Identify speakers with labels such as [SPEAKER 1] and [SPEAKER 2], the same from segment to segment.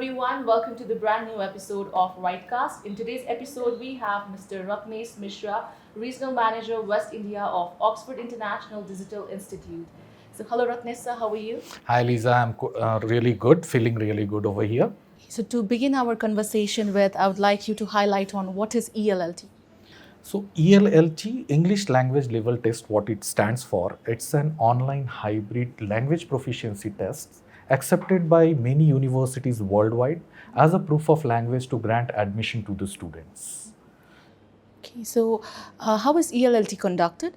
[SPEAKER 1] everyone, welcome to the brand new episode of RightCast. In today's episode, we have Mr. Ratnesh Mishra, Regional Manager, West India of Oxford International Digital Institute. So, hello Ratnesh sir, how are you?
[SPEAKER 2] Hi Lisa, I'm really good, feeling really good over here.
[SPEAKER 1] So, to begin our conversation with, I would like you to highlight on what is ELLT.
[SPEAKER 2] So ELLT, English Language Level Test, what it stands for, it's an online hybrid language proficiency test accepted by many universities worldwide as a proof of language to grant admission to the students.
[SPEAKER 1] Okay, so how is ELLT conducted?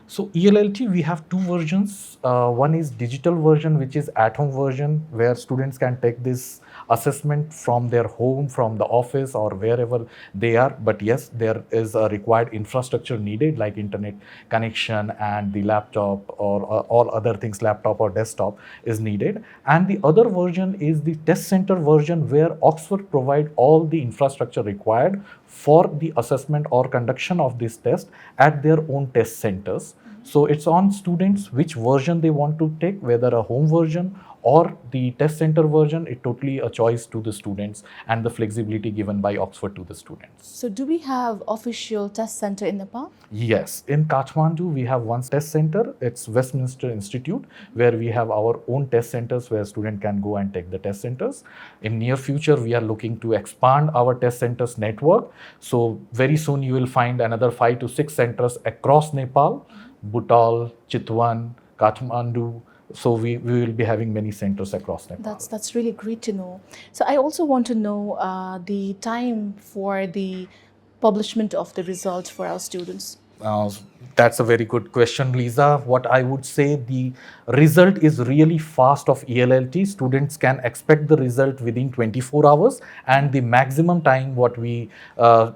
[SPEAKER 2] So ELLT, we have two versions. One is digital version, which is at-home version, where students can take this assessment from their home, from the office, or wherever they are. But yes, there is a required infrastructure needed, like internet connection and the laptop or all other things, laptop or desktop is needed. And the other version is the test center version, where Oxford provide all the infrastructure required for the assessment or conduction of this test at their own test centers. So it's on students which version they want to take, whether a home version or the test center version. It's totally a choice to the students and the flexibility given by Oxford to the students.
[SPEAKER 1] So, do we have official test center in Nepal?
[SPEAKER 2] Yes, in Kathmandu we have one test center. It's Westminster Institute, where we have our own test centers where student can go and take the test centers. In near future we are looking to expand our test centers network. So very soon you will find another 5 to 6 centers across Nepal, Bhutal, Chitwan, Kathmandu. So we will be having many centers across Nepal.
[SPEAKER 1] That's really great to know. So I also want to know the time for the publishment of the results for our students.
[SPEAKER 2] That's a very good question, Lisa. What I would say, the result is really fast of ELLT. Students can expect the result within 24 hours, and the maximum time what we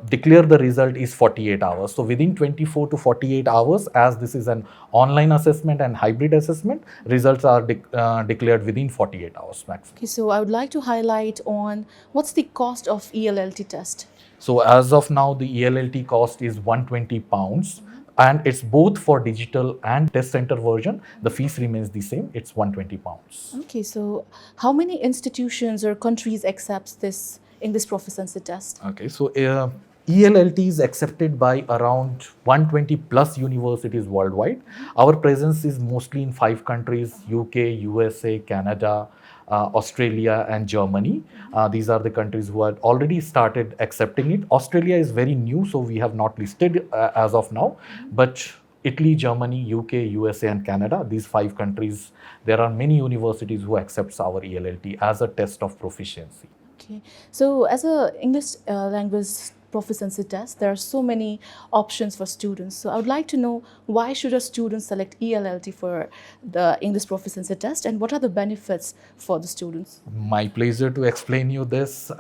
[SPEAKER 2] declare the result is 48 hours. So within 24 to 48 hours, as this is an online assessment and hybrid assessment, results are declared within 48 hours maximum.
[SPEAKER 1] Okay, so I would like to highlight on what's the cost of ELLT test.
[SPEAKER 2] So as of now, the ELLT cost is £120, and it's both for digital and test center version. The fees remains the same. It's £120.
[SPEAKER 1] Okay, so how many institutions or countries accepts this English proficiency test?
[SPEAKER 2] Okay, so ELLT is accepted by around 120 plus universities worldwide. Our presence is mostly in 5 countries: UK, USA, Canada, Australia and Germany. These are the countries who have already started accepting it. Australia is very new, so we have not listed as of now. But Italy, Germany, UK, USA and Canada, these 5 countries, there are many universities who accepts our ELLT as a test of proficiency.
[SPEAKER 1] Okay, so as a English language proficiency test, there are so many options for students. So I would like to know, why should a student select ELLT for the English proficiency test, and what are the benefits for the students?
[SPEAKER 2] My pleasure to explain you this.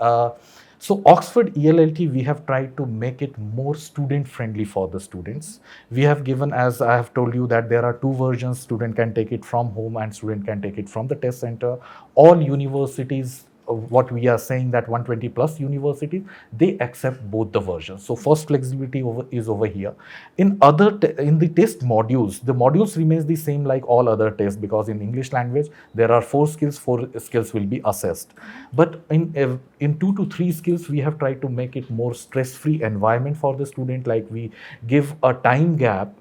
[SPEAKER 2] So Oxford ELLT, we have tried to make it more student friendly for the students. We have given, as I have told you, that there are 2 versions. Student can take it from home and student can take it from the test center. All universities, what we are saying, that 120 plus universities, they accept both the versions. So first flexibility is over here. In the test modules, the modules remains the same like all other tests, because in English language there are 4 skills. 4 skills will be assessed. But in 2 to 3 skills, we have tried to make it more stress-free environment for the student. Like we give a time gap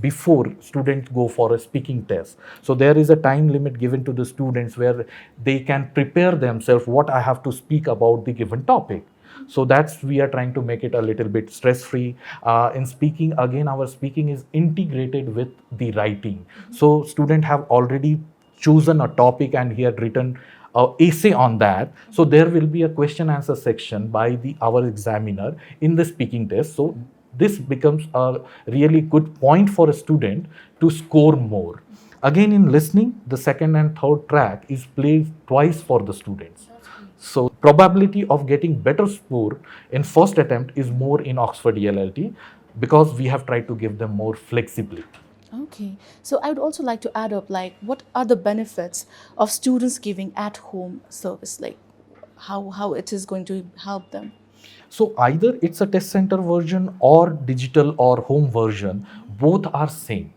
[SPEAKER 2] before students go for a speaking test. So there is a time limit given to the students where they can prepare themselves what I have to speak about the given topic. So that's, we are trying to make it a little bit stress-free. In speaking, again, our speaking is integrated with the writing. So students have already chosen a topic and he had written an essay on that. So there will be a question answer section by our examiner in the speaking test. So this becomes a really good point for a student to score more. Again, in listening, the second and third track is played twice for the students. So probability of getting better score in first attempt is more in Oxford ELLT, because we have tried to give them more flexibility.
[SPEAKER 1] Okay, so I would also like to add up, like, what are the benefits of students giving at-home service, like how it is going to help them?
[SPEAKER 2] So either it's a test center version or digital or home version, both are same.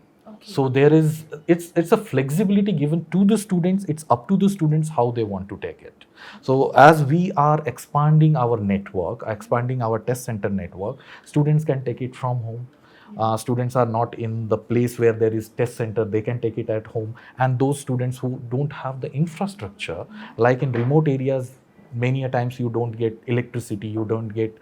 [SPEAKER 2] So there is, it's a flexibility given to the students. It's up to the students how they want to take it. So as we are expanding our network, expanding our test center network, students can take it from home. Students are not in the place where there is test center, they can take it at home. And those students who don't have the infrastructure, like in remote areas, many a times you don't get electricity, you don't get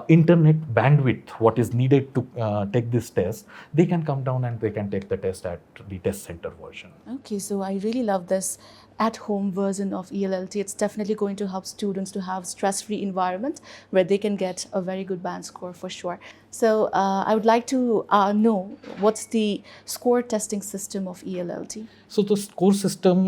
[SPEAKER 2] internet bandwidth what is needed to take this test, they can come down and they can take the test at the test center version.
[SPEAKER 1] Okay, so I really love this at-home version of ELLT. It's definitely going to help students to have stress-free environment where they can get a very good band score for sure. So I would like to know what's the score testing system of ELLT?
[SPEAKER 2] So the score system,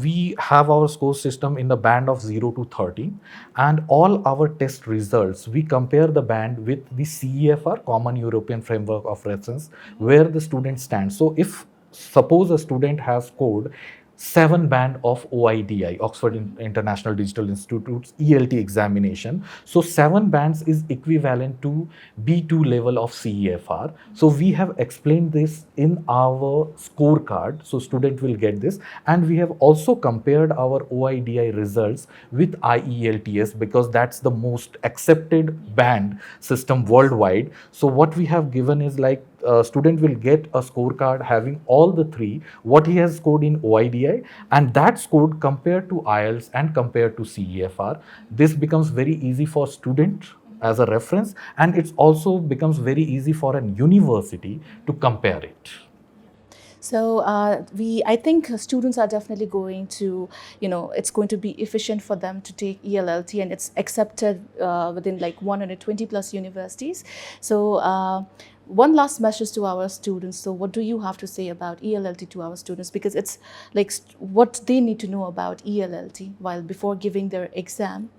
[SPEAKER 2] we have our score system in the band of 0 to 30, and all our test results, we compare the band with the CEFR, Common European Framework of Reference, where the student stands. So if suppose a student has scored 7 band of OIDI, Oxford International Digital Institute's ELT examination. So 7 bands is equivalent to B2 level of CEFR. So we have explained this in our scorecard. So student will get this. And we have also compared our OIDI results with IELTS because that's the most accepted band system worldwide. So what we have given is like student will get a scorecard having all the 3, what he has scored in OIDI, and that scored compared to IELTS and compared to CEFR. This becomes very easy for student as a reference, and it also becomes very easy for an university to compare it.
[SPEAKER 1] So I think students are definitely going to, it's going to be efficient for them to take ELLT, and it's accepted within like 120 plus universities. So one last message to our students. So what do you have to say about ELLT to our students? Because it's like what they need to know about ELLT while before giving their exam.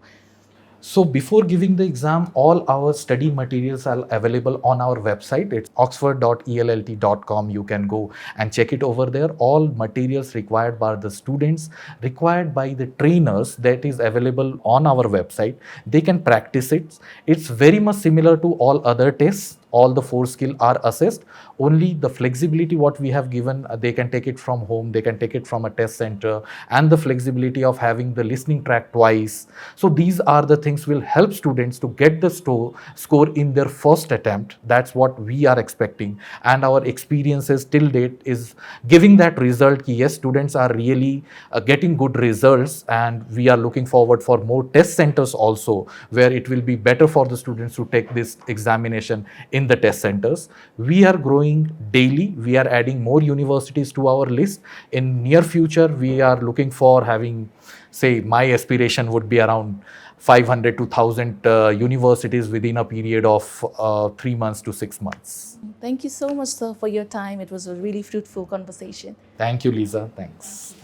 [SPEAKER 2] So before giving the exam, all our study materials are available on our website. It's oxford.ellt.com. You can go and check it over there. All materials required by the students, required by the trainers, that is available on our website. They can practice it. It's very much similar to all other tests. All the 4 skills are assessed. Only the flexibility what we have given, they can take it from home, they can take it from a test center, and the flexibility of having the listening track twice. So these are the things will help students to get the score in their first attempt. That's what we are expecting, and our experiences till date is giving that result. Yes, students are really getting good results, and we are looking forward for more test centers also, where it will be better for the students to take this examination in the test centers. We are growing daily. We are adding more universities to our list. In near future, we are looking for having, say, my aspiration would be around 500 to 1000 universities within a period of 3 months to 6 months.
[SPEAKER 1] Thank you so much, sir, for your time. It was a really fruitful conversation.
[SPEAKER 2] Thank you, Lisa. Thanks.